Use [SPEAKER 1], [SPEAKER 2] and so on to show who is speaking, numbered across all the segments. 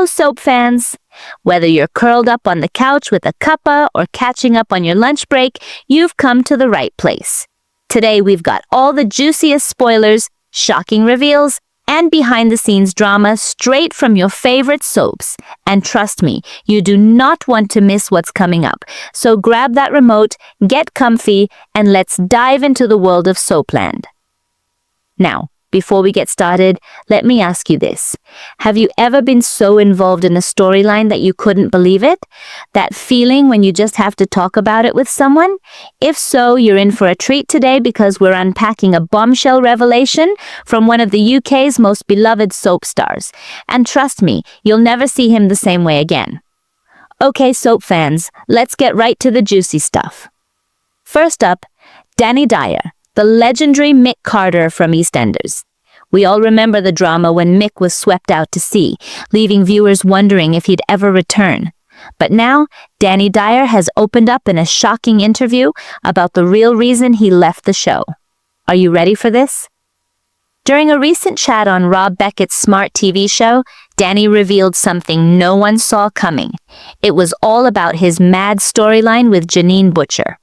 [SPEAKER 1] Hello, soap fans! Whether you're curled up on the couch with a cuppa or catching up on your lunch break, you've come to the right place. Today we've got all the juiciest spoilers, shocking reveals, and behind-the-scenes drama straight from your favorite soaps. And trust me, you do not want to miss what's coming up. So grab that remote, get comfy, and let's dive into the world of Soapland. Now, before we get started, let me ask you this. Have you ever been so involved in a storyline that you couldn't believe it? That feeling when you just have to talk about it with someone? If so, you're in for a treat today because we're unpacking a bombshell revelation from one of the UK's most beloved soap stars. And trust me, you'll never see him the same way again. Okay, soap fans, let's get right to the juicy stuff. First up, Dyer, the legendary Mick Carter from EastEnders. We all remember the drama when Mick was swept out to sea, leaving viewers wondering if he'd ever return. But now, Dyer has opened up in a shocking interview about the real reason he left the show. Are you ready for this? During a recent chat on Rob Beckett's Smart TV show, Danny revealed something no one saw coming. It was all about his mad storyline with Janine Butcher.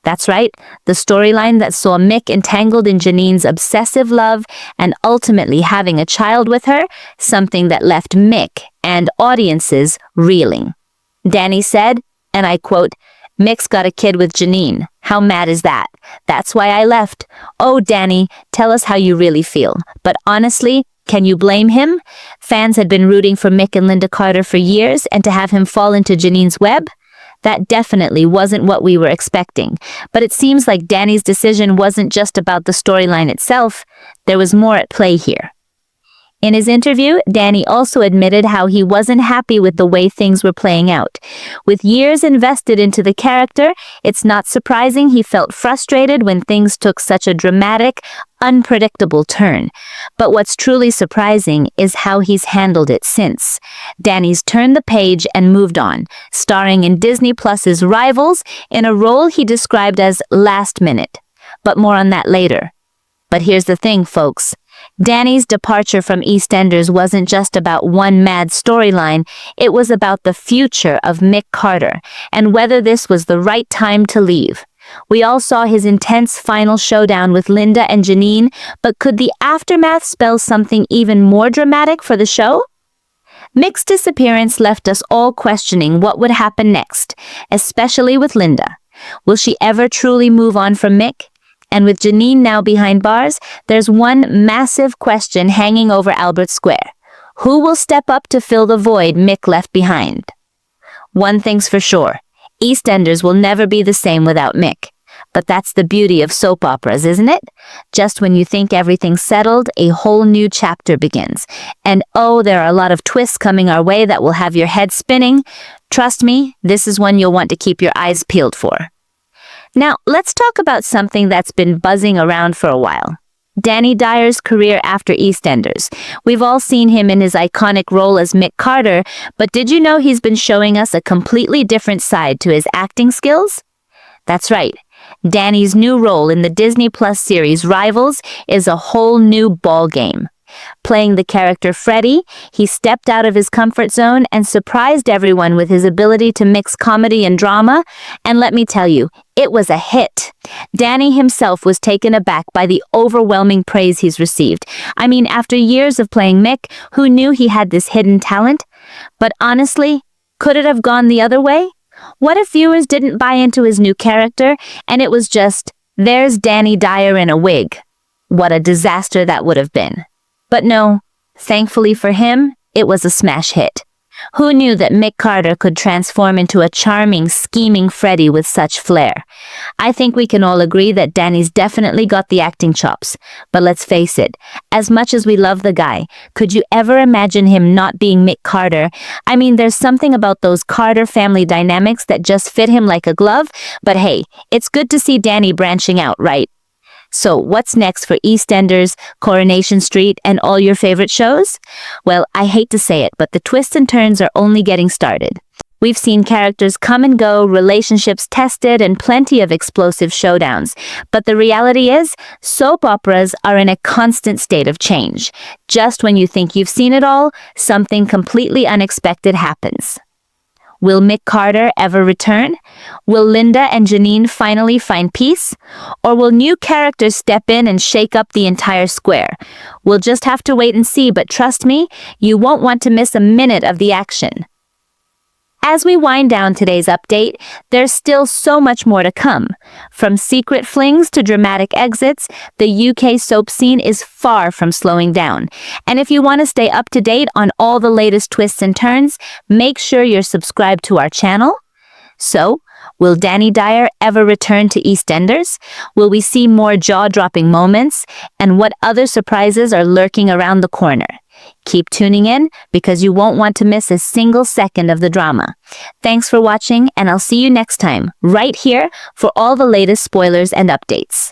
[SPEAKER 1] That's right, the storyline that saw Mick entangled in Janine's obsessive love and ultimately having a child with her, something that left Mick and audiences reeling. Danny said, and I quote, "Mick's got a kid with Janine. How mad is that? That's why I left. Oh, Danny, tell us how you really feel. But honestly, can you blame him? Fans had been rooting for Mick and Linda Carter for years, and to have him fall into Janine's web? That definitely wasn't what we were expecting. But it seems like Danny's decision wasn't just about the storyline itself. There was more at play here. In his interview, Danny also admitted how he wasn't happy with the way things were playing out. With years invested into the character, it's not surprising he felt frustrated when things took such a dramatic, unpredictable turn. But what's truly surprising is how he's handled it since. Danny's turned the page and moved on, starring in Disney Plus's Rivals in a role he described as last minute. But more on that later. But here's the thing, folks. Danny's departure from EastEnders wasn't just about one mad storyline, it was about the future of Mick Carter and whether this was the right time to leave. We all saw his intense final showdown with Linda and Janine, but could the aftermath spell something even more dramatic for the show? Mick's disappearance left us all questioning what would happen next, especially with Linda. Will she ever truly move on from Mick? And with Janine now behind bars, there's one massive question hanging over Albert Square. Who will step up to fill the void Mick left behind? One thing's for sure, EastEnders will never be the same without Mick. But that's the beauty of soap operas, isn't it? Just when you think everything's settled, a whole new chapter begins. And oh, there are a lot of twists coming our way that will have your head spinning. Trust me, this is one you'll want to keep your eyes peeled for. Now, let's talk about something that's been buzzing around for a while. Dyer's career after EastEnders. We've all seen him in his iconic role as Mick Carter, but did you know he's been showing us a completely different side to his acting skills? That's right. Danny's new role in the Disney Plus series Rivals is a whole new ballgame. Playing the character Freddie, he stepped out of his comfort zone and surprised everyone with his ability to mix comedy and drama, and let me tell you, it was a hit. Danny himself was taken aback by the overwhelming praise he's received. I mean, after years of playing Mick, who knew he had this hidden talent? But honestly, could it have gone the other way? What if viewers didn't buy into his new character, and it was just, there's Dyer in a wig? What a disaster that would have been. But no, thankfully for him, it was a smash hit. Who knew that Mick Carter could transform into a charming, scheming Freddie with such flair? I think we can all agree that Danny's definitely got the acting chops. But let's face it, as much as we love the guy, could you ever imagine him not being Mick Carter? I mean, there's something about those Carter family dynamics that just fit him like a glove. But hey, it's good to see Danny branching out, right? So what's next for EastEnders, Coronation Street, and all your favorite shows? Well, I hate to say it, but the twists and turns are only getting started. We've seen characters come and go, relationships tested, and plenty of explosive showdowns. But the reality is, soap operas are in a constant state of change. Just when you think you've seen it all, something completely unexpected happens. Will Mick Carter ever return? Will Linda and Janine finally find peace? Or will new characters step in and shake up the entire square? We'll just have to wait and see, but trust me, you won't want to miss a minute of the action. As we wind down today's update, there's still so much more to come. From secret flings to dramatic exits, the UK soap scene is far from slowing down. And if you want to stay up to date on all the latest twists and turns, make sure you're subscribed to our channel. So, will Danny Dyer ever return to EastEnders? Will we see more jaw-dropping moments? And what other surprises are lurking around the corner? Keep tuning in because you won't want to miss a single second of the drama. Thanks for watching, and I'll see you next time, right here for all the latest spoilers and updates.